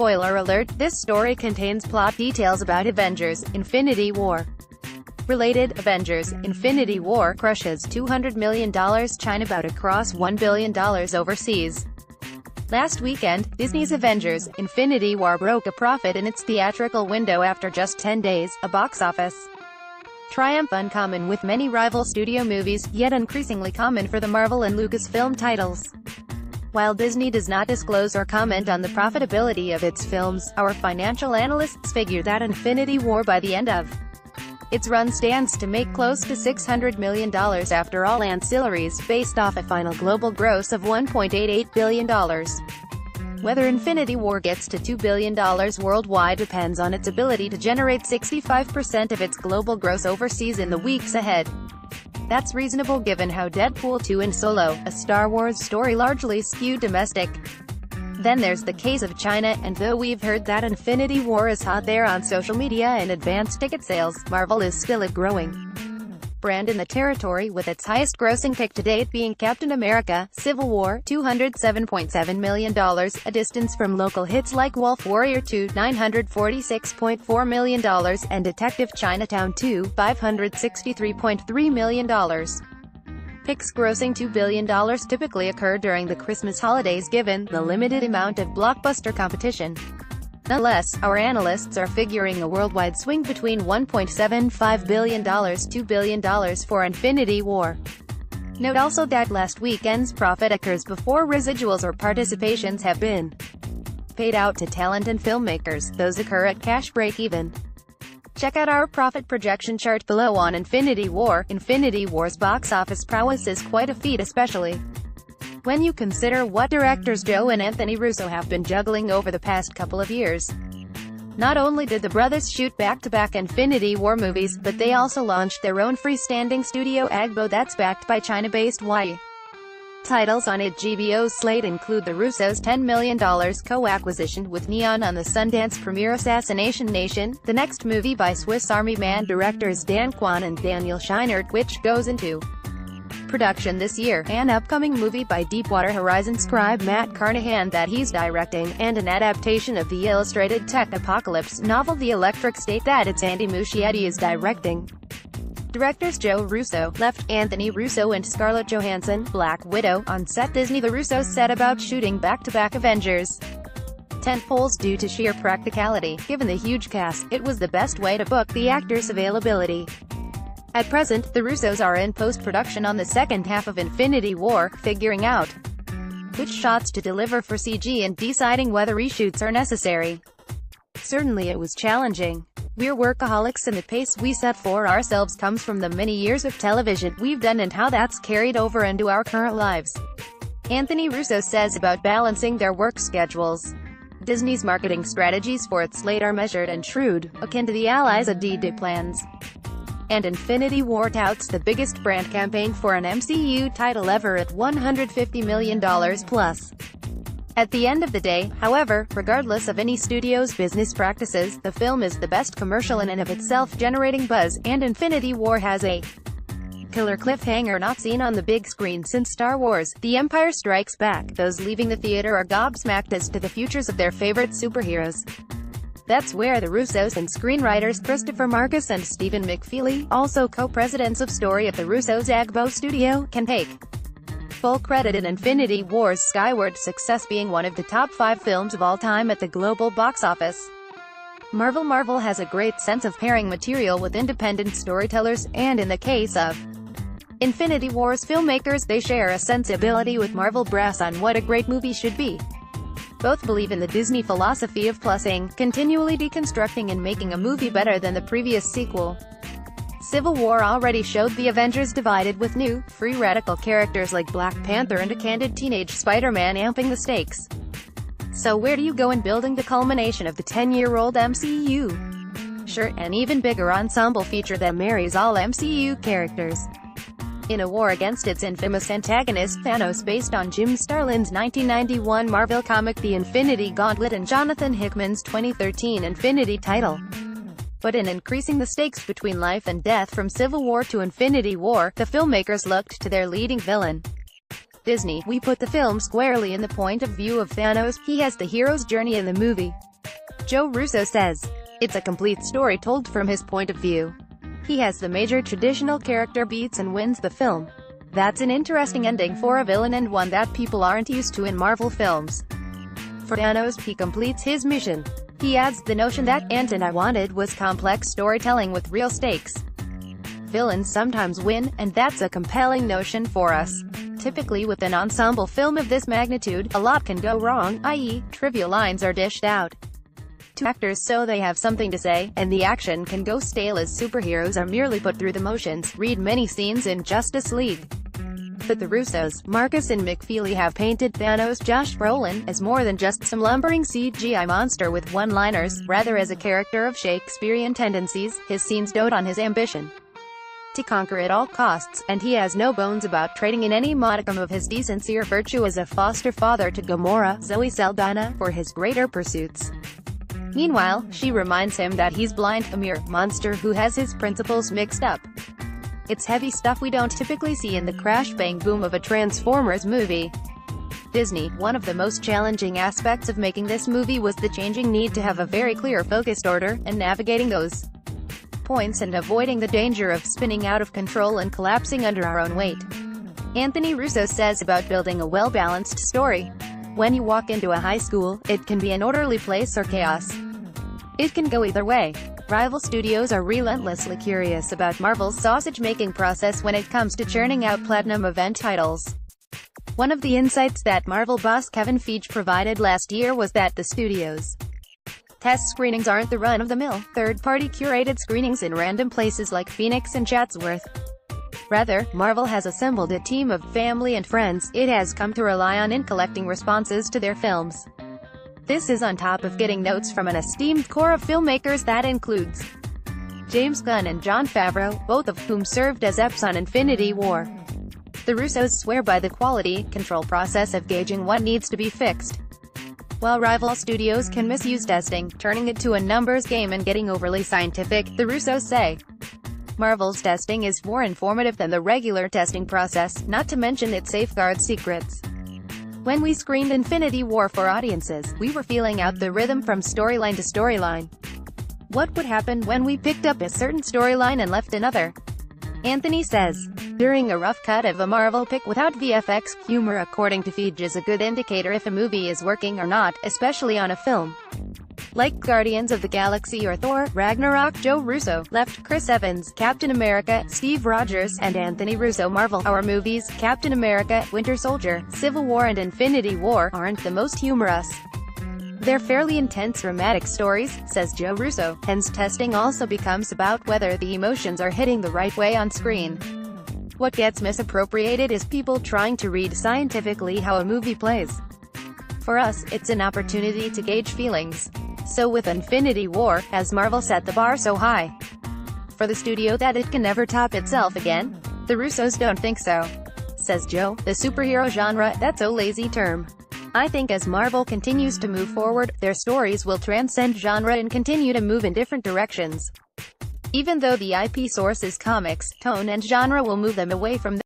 Spoiler alert, this story contains plot details about Avengers: Infinity War. Related, Avengers: Infinity War crushes $200 million China bout to cross $1 billion overseas. Last weekend, Disney's Avengers: Infinity War broke a profit in its theatrical window after just 10 days, a box office triumph uncommon with many rival studio movies, yet increasingly common for the Marvel and Lucasfilm titles. While Disney does not disclose or comment on the profitability of its films, our financial analysts figure that Infinity War by the end of its run stands to make close to $600 million after all ancillaries, based off a final global gross of $1.88 billion. Whether Infinity War gets to $2 billion worldwide depends on its ability to generate 65% of its global gross overseas in the weeks ahead. That's reasonable given how Deadpool 2 and Solo, a Star Wars story, largely skew domestic. Then there's the case of China, and though we've heard that Infinity War is hot there on social media and advanced ticket sales, Marvel is still a growing brand in the territory, with its highest-grossing pick to date being Captain America: Civil War, $207.7 million, a distance from local hits like Wolf Warrior 2, $946.4 million, and Detective Chinatown 2, $563.3 million. Picks grossing $2 billion typically occur during the Christmas holidays given the limited amount of blockbuster competition. Nonetheless, our analysts are figuring a worldwide swing between $1.75 billion to $2 billion for Infinity War. Note also that last weekend's profit occurs before residuals or participations have been paid out to talent and filmmakers. Those occur at cash break-even. Check out our profit projection chart below on Infinity War. Infinity War's box office prowess is quite a feat, especially when you consider what directors Joe and Anthony Russo have been juggling over the past couple of years. Not only did the brothers shoot back-to-back Infinity War movies, but they also launched their own freestanding studio Agbo that's backed by China-based YE. Titles on its GBO's slate include the Russos' $10 million co-acquisition with Neon on the Sundance premiere Assassination Nation, the next movie by Swiss Army Man directors Dan Kwan and Daniel Scheinert, which goes into production this year, an upcoming movie by Deepwater Horizon scribe Matt Carnahan that he's directing, and an adaptation of the illustrated tech apocalypse novel The Electric State that it's Andy Muschietti is directing. Directors Joe Russo, left, Anthony Russo and Scarlett Johansson, Black Widow, on set. Disney: The Russos set about shooting back-to-back Avengers tentpoles due to sheer practicality. Given the huge cast, it was the best way to book the actors' availability. At present, the Russos are in post-production on the second half of Infinity War, figuring out which shots to deliver for CG and deciding whether reshoots are necessary. Certainly it was challenging. We're workaholics, and the pace we set for ourselves comes from the many years of television we've done and how that's carried over into our current lives. Anthony Russo says about balancing their work schedules. Disney's marketing strategies for its slate are measured and shrewd, akin to the Allies' ADD plans. And Infinity War touts the biggest brand campaign for an MCU title ever at $150 million plus. At the end of the day, however, regardless of any studio's business practices, the film is the best commercial in and of itself, generating buzz, and Infinity War has a killer cliffhanger not seen on the big screen since Star Wars: The Empire Strikes Back. Those leaving the theater are gobsmacked as to the futures of their favorite superheroes. That's where the Russos and screenwriters Christopher Marcus and Stephen McFeely, also co-presidents of story at the Russos' Agbo studio, can take full credit in Infinity War's skyward success, being one of the top 5 films of all time at the global box office. Marvel has a great sense of pairing material with independent storytellers, and in the case of Infinity War's filmmakers, they share a sensibility with Marvel brass on what a great movie should be. Both believe in the Disney philosophy of plussing, continually deconstructing and making a movie better than the previous sequel. Civil War already showed the Avengers divided, with new, free radical characters like Black Panther and a candid teenage Spider-Man amping the stakes. So where do you go in building the culmination of the 10-year-old MCU? Sure, an even bigger ensemble feature that marries all MCU characters in a war against its infamous antagonist Thanos, based on Jim Starlin's 1991 Marvel comic The Infinity Gauntlet and Jonathan Hickman's 2013 Infinity title. But in increasing the stakes between life and death from Civil War to Infinity War, the filmmakers looked to their leading villain. Disney: we put the film squarely in the point of view of Thanos. He has the hero's journey in the movie. Joe Russo says, "It's a complete story told from his point of view. He has the major traditional character beats and wins the film. That's an interesting ending for a villain and one that people aren't used to in Marvel films. For Thanos, he completes his mission. He adds the notion that Ant and I wanted was complex storytelling with real stakes. Villains sometimes win, and that's a compelling notion for us. Typically with an ensemble film of this magnitude, a lot can go wrong, i.e., trivial lines are dished out to actors so they have something to say, and the action can go stale as superheroes are merely put through the motions. Read many scenes in Justice League. But the Russos, Marcus and McFeely have painted Thanos Josh Brolin as more than just some lumbering CGI monster with one-liners, rather as a character of Shakespearean tendencies. His scenes dote on his ambition to conquer at all costs, and he has no bones about trading in any modicum of his decency or virtue as a foster father to Gamora, Zoe Saldana, for his greater pursuits. Meanwhile, she reminds him that he's blind, a mere monster who has his principles mixed up. It's heavy stuff we don't typically see in the crash-bang-boom of a Transformers movie. Disney, one of the most challenging aspects of making this movie was the changing need to have a very clear focused order, and navigating those points and avoiding the danger of spinning out of control and collapsing under our own weight. Anthony Russo says about building a well-balanced story. When you walk into a high school, it can be an orderly place or chaos. It can go either way. Rival studios are relentlessly curious about Marvel's sausage-making process when it comes to churning out platinum event titles. One of the insights that Marvel boss Kevin Feige provided last year was that the studios' test screenings aren't the run-of-the-mill, third-party curated screenings in random places like Phoenix and Chatsworth. Rather, Marvel has assembled a team of family and friends it has come to rely on in collecting responses to their films. This is on top of getting notes from an esteemed core of filmmakers that includes James Gunn and Jon Favreau, both of whom served as EPs on Infinity War. The Russos swear by the quality control process of gauging what needs to be fixed. While rival studios can misuse testing, turning it to a numbers game and getting overly scientific, the Russos say Marvel's testing is more informative than the regular testing process, not to mention it safeguards secrets. When we screened Infinity War for audiences, we were feeling out the rhythm from storyline to storyline. What would happen when we picked up a certain storyline and left another? Anthony says, during a rough cut of a Marvel pick without VFX, humor according to Feige is a good indicator if a movie is working or not, especially on a film like Guardians of the Galaxy or Thor: Ragnarok. Joe Russo left Chris Evans, Captain America, Steve Rogers, and Anthony Russo Marvel. Our movies, Captain America, Winter Soldier, Civil War and Infinity War, aren't the most humorous. They're fairly intense dramatic stories, says Joe Russo. Hence testing also becomes about whether the emotions are hitting the right way on screen. What gets misappropriated is people trying to read scientifically how a movie plays. For us, it's an opportunity to gauge feelings. So with Infinity War, has Marvel set the bar so high for the studio that it can never top itself again? The Russos don't think so. Says Joe, the superhero genre, that's a lazy term. I think as Marvel continues to move forward, their stories will transcend genre and continue to move in different directions. Even though the IP source is comics, tone and genre will move them away from